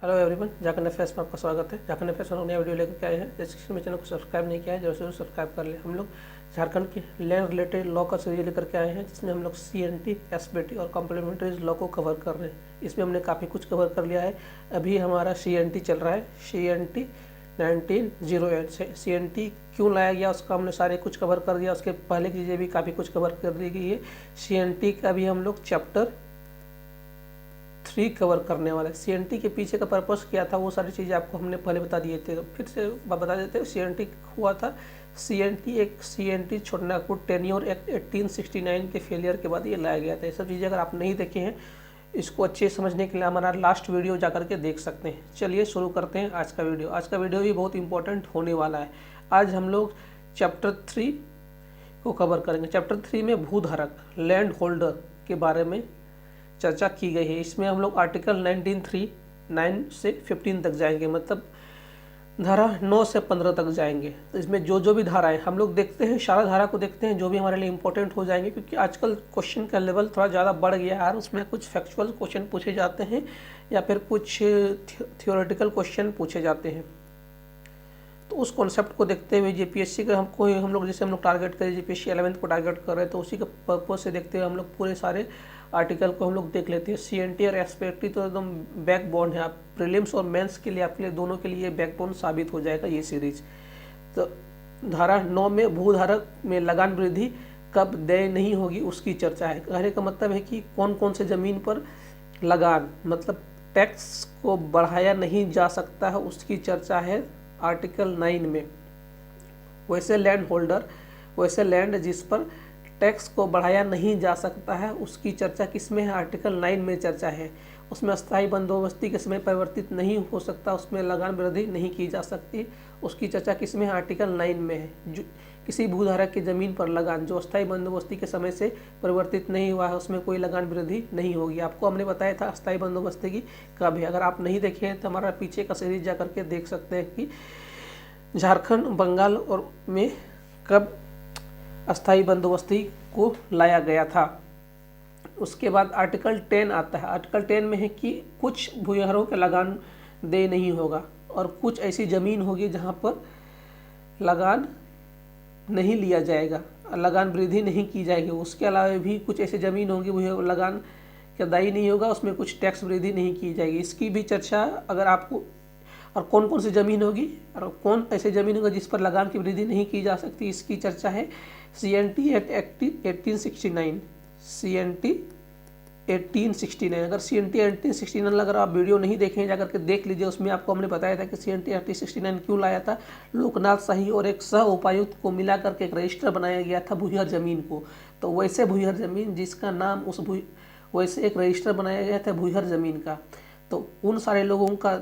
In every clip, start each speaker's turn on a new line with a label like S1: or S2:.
S1: Hello everyone, Jharkhand affairs में आपका स्वागत है। झारखंड अफेयर्स में नया वीडियो लेकर के आए हैं। जिस चैनल को सब्सक्राइब नहीं किया है जरूर सब्सक्राइब कर ले। हम लोग झारखंड के लैंड रिलेटेड लॉ का सीरीज लेकर के आए हैं, जिसमें हम लोग CNT, SBT और कॉम्प्लीमेंट्री लॉ को कवर कर रहे हैं। इसमें हमने काफ़ी कुछ कवर कर लिया है। अभी हमारा CNT चल रहा है, CNT 1908 से। CNT क्यों लाया गया उसका हमने सारे कुछ कवर कर दिया। उसके पहले की चीज़ें भी काफ़ी कुछ कवर कर दी गई है। CNT का भी हम लोग चैप्टर 3 कवर करने वाला है। CNT के पीछे का पर्पस क्या था वो सारी चीज़ें आपको हमने पहले बता दिए थे, फिर से बता देते हैं। CNT हुआ था, CNT छोटा नागपुर टेन्योर एक्ट 1869 के फेलियर के बाद ये लाया गया था। ये सब चीज़ें अगर आप नहीं देखे हैं, इसको अच्छे समझने के लिए हमारा लास्ट वीडियो जाकर के देख सकते हैं। चलिए शुरू करते हैं आज का वीडियो। आज का वीडियो भी बहुत इंपॉर्टेंट होने वाला है। आज हम लोग चैप्टर 3 को कवर करेंगे। चैप्टर 3 में भूधारक, लैंड होल्डर के बारे में चर्चा की गई है। इसमें हम लोग आर्टिकल 19(3)(9) से 15 तक जाएंगे, मतलब धारा 9 से 15 तक जाएंगे। तो इसमें जो भी धारा है हम लोग देखते हैं, सारा धारा को देखते हैं, जो भी हमारे लिए इंपॉर्टेंट हो जाएंगे, क्योंकि आजकल क्वेश्चन का लेवल थोड़ा ज़्यादा बढ़ गया है और उसमें कुछ फैक्चुअल क्वेश्चन पूछे जाते हैं या फिर कुछ थियोरेटिकल क्वेश्चन पूछे जाते हैं। तो उस कॉन्सेप्ट को देखते हुए JPSC का हम लोग टारगेट करें, JPSC 11th को टारगेट कर रहे हैं, तो उसी के पर्पज से देखते हुए हम लोग पूरे सारे आर्टिकल को हम लोग देख लेते हैं। CNT और SBT तो एकदम बैकबोन है। आप प्रीलिम्स और मेंस के लिए, आपके लिए दोनों के लिए बैकबोन साबित हो जाएगा ये सीरीज। तो धारा 9 में भूधारक में लगान वृद्धि कब देय नहीं होगी उसकी चर्चा है। कहने का मतलब है कि कौन कौन से ज़मीन पर लगान मतलब टैक्स को बढ़ाया नहीं जा सकता है, उसकी चर्चा है आर्टिकल 9 में। वैसे लैंड होल्डर, वैसे लैंड जिस पर टैक्स को बढ़ाया नहीं जा सकता है, उसकी चर्चा किस में है? आर्टिकल 9 में चर्चा है। उसमें अस्थायी बंदोबस्ती के समय परिवर्तित नहीं हो सकता, उसमें लगान वृद्धि नहीं की जा सकती, उसकी चर्चा किस में है? आर्टिकल 9 में है। जो किसी भूधारक की ज़मीन पर लगान जो अस्थायी बंदोबस्ती के समय से परिवर्तित नहीं हुआ है, उसमें कोई लगान वृद्धि नहीं होगी। आपको हमने बताया था अस्थायी बंदोबस्ती की कब है। अगर आप नहीं देखे हैं तो हमारा पीछे का सीरीज जा करके देख सकते हैं कि झारखंड, बंगाल और में कब अस्थायी बंदोबस्ती को लाया गया था। उसके बाद आर्टिकल 10 आता है। आर्टिकल 10 में है कि कुछ भूयहरों के लगान दे नहीं होगा और कुछ ऐसी ज़मीन होगी जहां पर लगान नहीं लिया जाएगा, लगान वृद्धि नहीं की जाएगी। उसके अलावा भी कुछ ऐसी ज़मीन होगी वो लगान का दायी नहीं होगा, उसमें कुछ टैक्स वृद्धि नहीं की जाएगी। इसकी भी चर्चा अगर आपको, और कौन कौन सी ज़मीन होगी और कौन ऐसी ज़मीन होगा जिस पर लगान की वृद्धि नहीं की जा सकती, इसकी चर्चा है CNT एक्ट 1869। CNT 1869। अगर CNT 1869 अगर आप वीडियो नहीं देखें जाकर के देख लीजिए। उसमें आपको हमने बताया था कि CNT 1869 क्यों लाया था। लोकनाथ शाही और एक सह उपायुक्त को मिला करके एक रजिस्टर बनाया गया था भूयहर ज़मीन को। तो वैसे भूयहर ज़मीन जिसका नाम वैसे एक रजिस्टर बनाया गया था भूयहर ज़मीन का। तो उन सारे लोगों का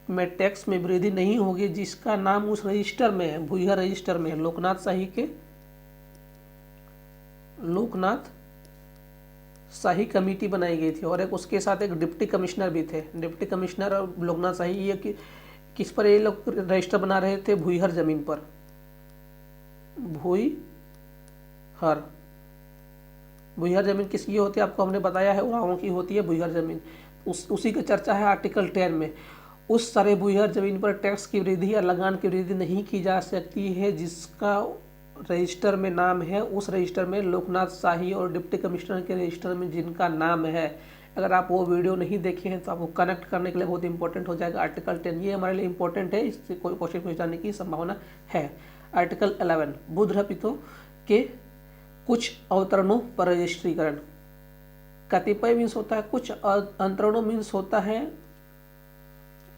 S1: में टैक्स में वृद्धि नहीं होगी जिसका नाम उस रजिस्टर में है, भूयहर रजिस्टर में है। लोकनाथ शाही कमेटी बनाई गई थी और एक उसके साथ एक डिप्टी कमिश्नर भी थे। डिप्टी कमिश्नर और लोकनाथ शाही, ये किस पर ये लोग रजिस्टर बना रहे थे? भूयहर जमीन पर। भूयहर जमीन किसकी होती है आपको हमने बताया है, उरावों की होती है भूयहर जमीन। उसी की चर्चा है आर्टिकल 10 में। उस सारे भूयहर जमीन पर टैक्स की वृद्धि या लगान की वृद्धि नहीं की जा सकती है जिसका रजिस्टर में नाम है। उस रजिस्टर में लोकनाथ शाही और डिप्टी कमिश्नर के रजिस्टर में जिनका नाम है, अगर आप वो वीडियो नहीं देखे हैं तो आपको कनेक्ट करने के लिए बहुत इंपॉर्टेंट हो जाएगा। आर्टिकल 10 ये हमारे लिए इंपॉर्टेंट है, इससे कोई क्वेश्चन पूछ जाने की संभावना है। आर्टिकल 11 भूधारकों के कुछ अवतरणों पर रजिस्ट्रीकरण। कतिपय मीन्स होता है, कुछ अंतरणों मीन्स होता है,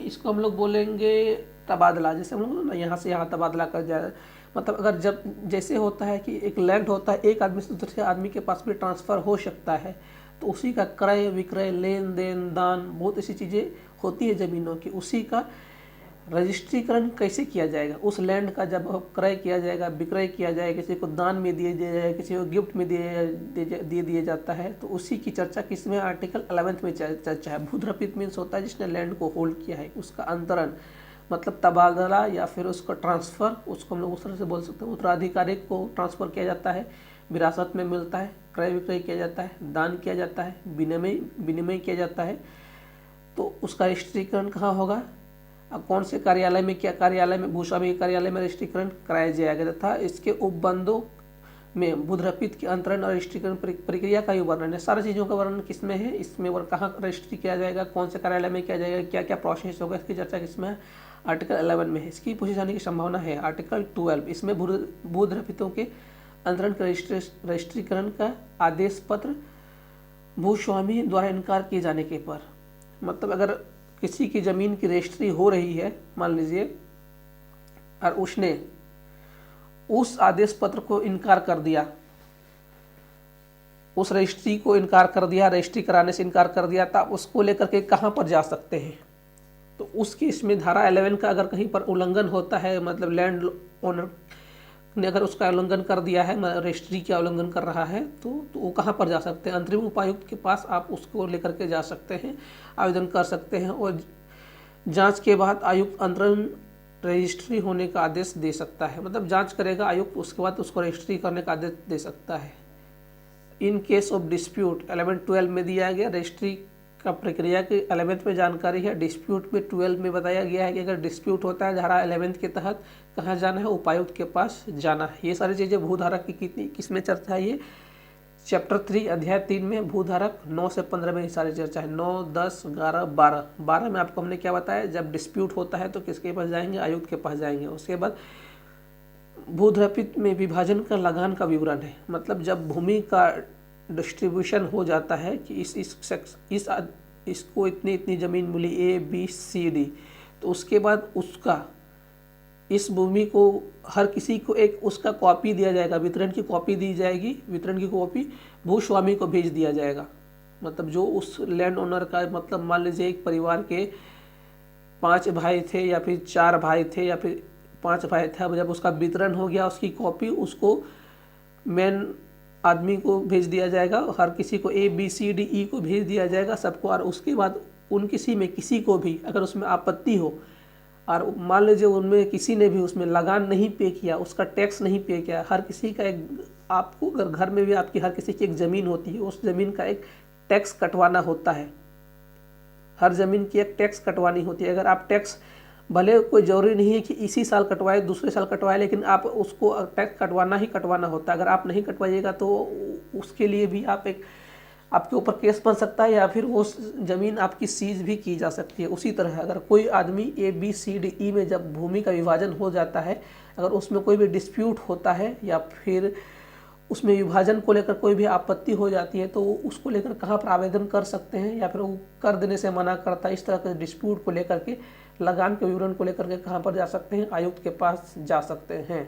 S1: इसको हम लोग बोलेंगे तबादला। जैसे हम लोग यहाँ से यहाँ तबादला कर जाए, मतलब अगर जब जैसे होता है कि एक लैंड होता है, एक आदमी से दूसरे आदमी के पास भी ट्रांसफ़र हो सकता है, तो उसी का क्रय विक्रय, लेन देन, दान, बहुत ऐसी चीज़ें होती है ज़मीनों की। उसी का रजिस्ट्रीकरण कैसे किया जाएगा? उस लैंड का जब क्रय किया जाएगा, विक्रय किया जाएगा, किसी को दान में दिया जाएगा, किसी को गिफ्ट में दे दिया जाता है, तो उसी की चर्चा किसमें? आर्टिकल 11 में चर्चा है। भूधारक मीन्स होता है जिसने लैंड को होल्ड किया है। उसका अंतरण मतलब तबादला या फिर उसका ट्रांसफ़र, उसको हम लोग उस तरह से बोल सकते हैं। उत्तराधिकारी को ट्रांसफ़र किया जाता है, विरासत में मिलता है, क्रय विक्रय किया जाता है, दान किया जाता है, विनिमय किया जाता है। तो उसका रजिस्ट्रीकरण कहाँ होगा, अब कौन से कार्यालय में, क्या कार्यालय में, भूस्वामी के कार्यालय में रजिस्ट्रीकरण कराया जाएगा तथा इसके उपबंधों में भूधरपित के अंतरण और रजिस्ट्रीकरण प्रक्रिया का ही वर्णन है। सारी चीज़ों का वर्णन किसमें है, इसमें कहाँ रजिस्ट्री किया जाएगा, कौन से कार्यालय में किया जाएगा, क्या क्या प्रोसेस होगा, इसकी चर्चा किसमें है, आर्टिकल 11 में है। इसकी पूछे जाने की संभावना है आर्टिकल 12, इसमें भूधरपितों के अंतरण के रजिस्ट्रीकरण का आदेश पत्र भूस्वामी द्वारा इनकार किए जाने के पर, मतलब अगर किसी की ज़मीन की रजिस्ट्री हो रही है मान लीजिए और उसने उस आदेश पत्र को इनकार कर दिया, उस रजिस्ट्री को इनकार कर दिया, रजिस्ट्री कराने से इनकार कर दिया, तब उसको लेकर के कहाँ पर जा सकते हैं, तो उस केस में धारा 11 का अगर कहीं पर उल्लंघन होता है, मतलब लैंड ओनर ने अगर उसका उल्लंघन कर दिया है, रजिस्ट्री का उल्लंघन कर रहा है, तो वो कहाँ पर जा सकते हैं, अंतरिम उपायुक्त के पास आप उसको लेकर के जा सकते हैं, आवेदन कर सकते हैं और जांच के बाद आयुक्त अंतरण रजिस्ट्री होने का आदेश दे सकता है, मतलब जांच करेगा आयुक्त, उसके बाद उसको रजिस्ट्री करने का आदेश दे सकता है। इन केस ऑफ डिस्प्यूट 11-12 में दिया गया, रजिस्ट्री का प्रक्रिया की 11th में जानकारी है, डिस्प्यूट में 12 में बताया गया है कि अगर डिस्प्यूट होता है धारा 11 के तहत कहाँ जाना है, उपायुक्त के पास जाना है। ये सारी चीज़ें भूधारक की कितनी किसमें चर्चा है, ये चैप्टर 3 अध्याय 3 में भूधारक 9 से 15 में ये सारी चर्चा है। 9, 10, 11, 12 में आपको हमने क्या बताया, जब डिस्प्यूट होता है तो किसके पास जाएंगे, आयुक्त के पास जाएंगे। उसके बाद भूधरपित में विभाजन का लगान का विवरण है, मतलब जब भूमि का डिस्ट्रीब्यूशन हो जाता है कि इसको इतनी इतनी ज़मीन मिली ABCD, तो उसके बाद उसका इस भूमि को हर किसी को एक उसका कॉपी दिया जाएगा, वितरण की कॉपी दी जाएगी, वितरण की कॉपी भूस्वामी को भेज दिया जाएगा। मतलब जो उस लैंड ओनर का, मतलब मान लीजिए एक परिवार के 5 भाई थे या फिर 4 भाई थे या फिर 5 भाई थे, अब जब उसका वितरण हो गया उसकी कॉपी उसको मेन आदमी को भेज दिया जाएगा, हर किसी को ABCDE को भेज दिया जाएगा सबको, और उसके बाद उन किसी में किसी को भी अगर उसमें आपत्ति हो और मान लीजिए उनमें किसी ने भी उसमें लगान नहीं पे किया, उसका टैक्स नहीं पे किया, हर किसी का एक, आपको अगर घर में भी आपकी हर किसी की एक ज़मीन होती है, उस ज़मीन का एक टैक्स कटवाना होता है, हर ज़मीन की एक टैक्स कटवानी होती है। अगर आप टैक्स, भले कोई ज़रूरी नहीं है कि इसी साल कटवाए दूसरे साल कटवाए, लेकिन आप उसको टैक्स कटवाना ही कटवाना होता है। अगर आप नहीं कटवाइएगा तो उसके लिए भी आपके ऊपर केस बन सकता है या फिर वो ज़मीन आपकी सीज भी की जा सकती है। उसी तरह अगर कोई आदमी ABCDE में जब भूमि का विभाजन हो जाता है, अगर उसमें कोई भी डिस्प्यूट होता है या फिर उसमें विभाजन को लेकर कोई भी आपत्ति हो जाती है, तो उसको लेकर कहाँ पर आवेदन कर सकते हैं या फिर वो कर देने से मना करता है, इस तरह के डिस्प्यूट को लेकर के, लगान के विवरण को लेकर के कहाँ पर जा सकते हैं, आयुक्त के पास जा सकते हैं।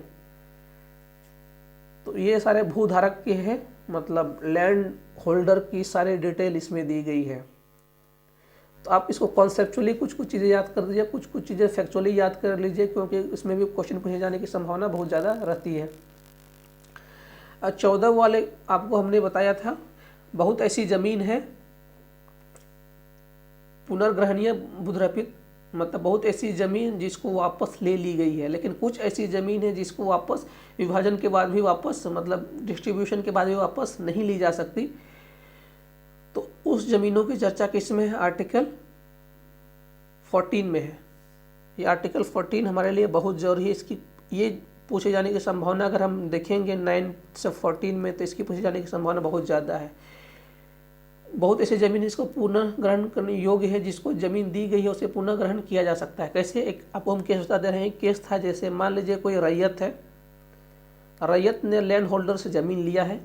S1: तो ये सारे भूधारक के हैं, मतलब लैंड होल्डर की सारी डिटेल इसमें दी गई है। तो आप इसको कॉन्सेप्चुअली कुछ चीज़ें याद कर दीजिए, कुछ चीज़ें फैक्चुअली याद कर लीजिए, क्योंकि इसमें भी क्वेश्चन पूछे जाने की संभावना बहुत ज़्यादा रहती है। 14 वाले आपको हमने बताया था, बहुत ऐसी ज़मीन है पुनर्ग्रहणीय भूधरपित, मतलब बहुत ऐसी ज़मीन जिसको वापस ले ली गई है, लेकिन कुछ ऐसी ज़मीन है जिसको वापस विभाजन के बाद भी वापस, मतलब डिस्ट्रीब्यूशन के बाद भी वापस नहीं ली जा सकती। तो उस ज़मीनों की चर्चा किस में है, आर्टिकल 14 में है। ये आर्टिकल 14 हमारे लिए बहुत ज़रूरी है। इसकी ये पूछे जाने की संभावना अगर हम देखेंगे 9 से 14 में, तो इसकी पूछे जाने की संभावना बहुत ज़्यादा है। बहुत ऐसे ज़मीन इसको पुनः ग्रहण करने योग्य है, जिसको ज़मीन दी गई है उसे पुनः ग्रहण किया जा सकता है। कैसे, एक आपको हम केस बता दे रहे हैं। केस था जैसे मान लीजिए कोई रैयत है, रैयत ने लैंड होल्डर से ज़मीन लिया है,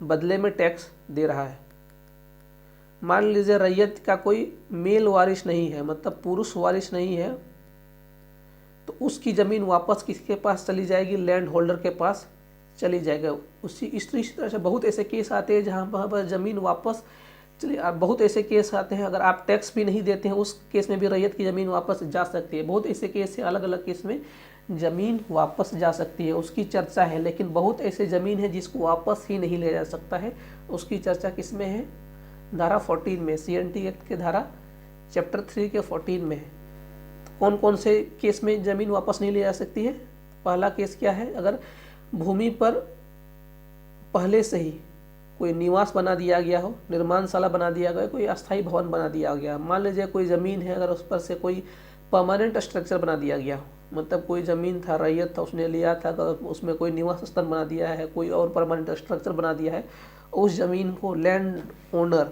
S1: बदले में टैक्स दे रहा है। मान लीजिए रैयत का कोई मेल वारिस नहीं है, मतलब पुरुष वारिस नहीं है, तो उसकी ज़मीन वापस किसके पास चली जाएगी, लैंड होल्डर के पास चली जाएगा। इस तरह से बहुत ऐसे केस आते हैं जहाँ पर ज़मीन वापस चलिए, बहुत ऐसे केस आते हैं अगर आप टैक्स भी नहीं देते हैं उस केस में भी रैयत की ज़मीन वापस जा सकती है। बहुत ऐसे केस है, अलग अलग केस में ज़मीन वापस जा सकती है, उसकी चर्चा है। लेकिन बहुत ऐसे ज़मीन है जिसको वापस ही नहीं ले जा सकता है, उसकी चर्चा किस में है, धारा 14 में, CNT एक्ट के धारा चैप्टर 3 के 14 में है। तो कौन कौन से केस में ज़मीन वापस नहीं ले जा सकती है। पहला केस क्या है, अगर भूमि पर पहले से ही कोई निवास बना दिया गया हो, निर्माणशाला बना दिया गया, कोई अस्थायी भवन बना दिया गया। मान लीजिए कोई ज़मीन है, अगर उस पर से कोई परमानेंट स्ट्रक्चर बना दिया गया हो, मतलब कोई ज़मीन था, रैयत था, उसने लिया था, अगर उसमें कोई निवास स्थल बना दिया है, कोई और परमानेंट स्ट्रक्चर बना दिया है, उस ज़मीन को लैंड ओनर,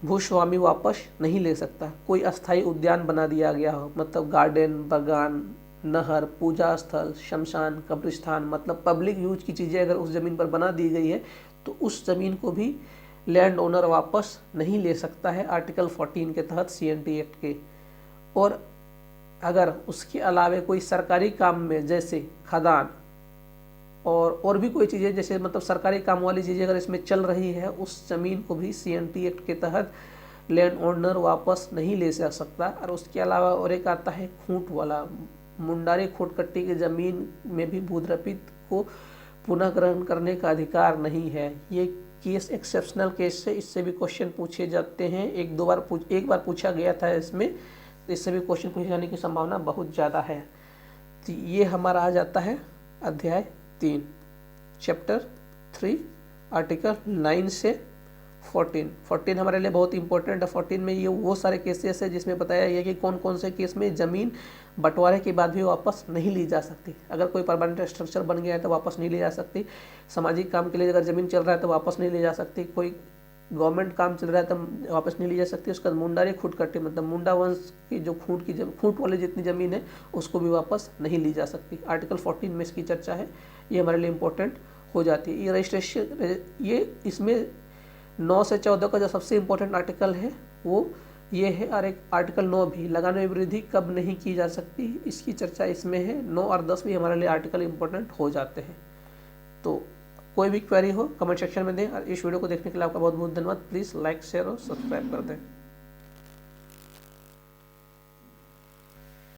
S1: भूस्वामी वापस नहीं ले सकता। कोई अस्थायी उद्यान बना दिया गया हो, मतलब गार्डन, बागान, नहर, पूजा स्थल, शमशान, कब्रिस्तान, मतलब पब्लिक यूज की चीज़ें अगर उस ज़मीन पर बना दी गई है तो उस ज़मीन को भी लैंड ओनर वापस नहीं ले सकता है आर्टिकल 14 के तहत CNT एक्ट के। और अगर उसके अलावा कोई सरकारी काम में, जैसे खदान और भी कोई चीज़ें, जैसे मतलब सरकारी काम वाली चीज़ें अगर इसमें चल रही है, उस ज़मीन को भी CNT एक्ट के तहत लैंड ओनर वापस नहीं ले जा सकता। और उसके अलावा और एक आता है खूंट वाला, मुंडारी खोटकट्टी की ज़मीन में भी भूद्रपित को पुनः ग्रहण करने का अधिकार नहीं है। ये केस एक्सेप्शनल केस है, इससे भी क्वेश्चन पूछे जाते हैं। एक बार पूछा गया था इसमें, तो इससे भी क्वेश्चन पूछे जाने की संभावना बहुत ज़्यादा है। तो ये हमारा आ जाता है अध्याय 3, चैप्टर 3, आर्टिकल 9 से 14 हमारे लिए बहुत इंपॉर्टेंट है। 14 में ये वो सारे केसेस है जिसमें बताया गया कि कौन कौन से केस में ज़मीन बंटवारे के बाद भी वापस नहीं ली जा सकती। अगर कोई परमानेंट स्ट्रक्चर बन गया है तो वापस नहीं ली जा सकती। सामाजिक काम के लिए अगर ज़मीन चल रहा है तो वापस नहीं ली जा सकती। कोई गवर्नमेंट काम चल रहा है तो वापस नहीं ली जा सकती। उसका मुंडारी खूंटकट्टी, मतलब मुंडा वंश की जो खूंट वाली जितनी ज़मीन है उसको भी वापस नहीं ली जा सकती। आर्टिकल 14 में इसकी चर्चा है, ये हमारे लिए इम्पोर्टेंट हो जाती है। ये रजिस्ट्रेशन, ये इसमें 9 से 14 का जो सबसे इम्पोर्टेंट आर्टिकल है वो ये है। और एक आर्टिकल 9 भी, लगान में वृद्धि कब नहीं की जा सकती, इसकी चर्चा इसमें है। 9 और 10 भी हमारे लिए आर्टिकल इम्पोर्टेंट हो जाते हैं। तो कोई भी क्वेरी हो कमेंट सेक्शन में दें। और इस वीडियो को देखने के लिए आपका बहुत बहुत धन्यवाद। प्लीज़ लाइक, शेयर और सब्सक्राइब कर दें।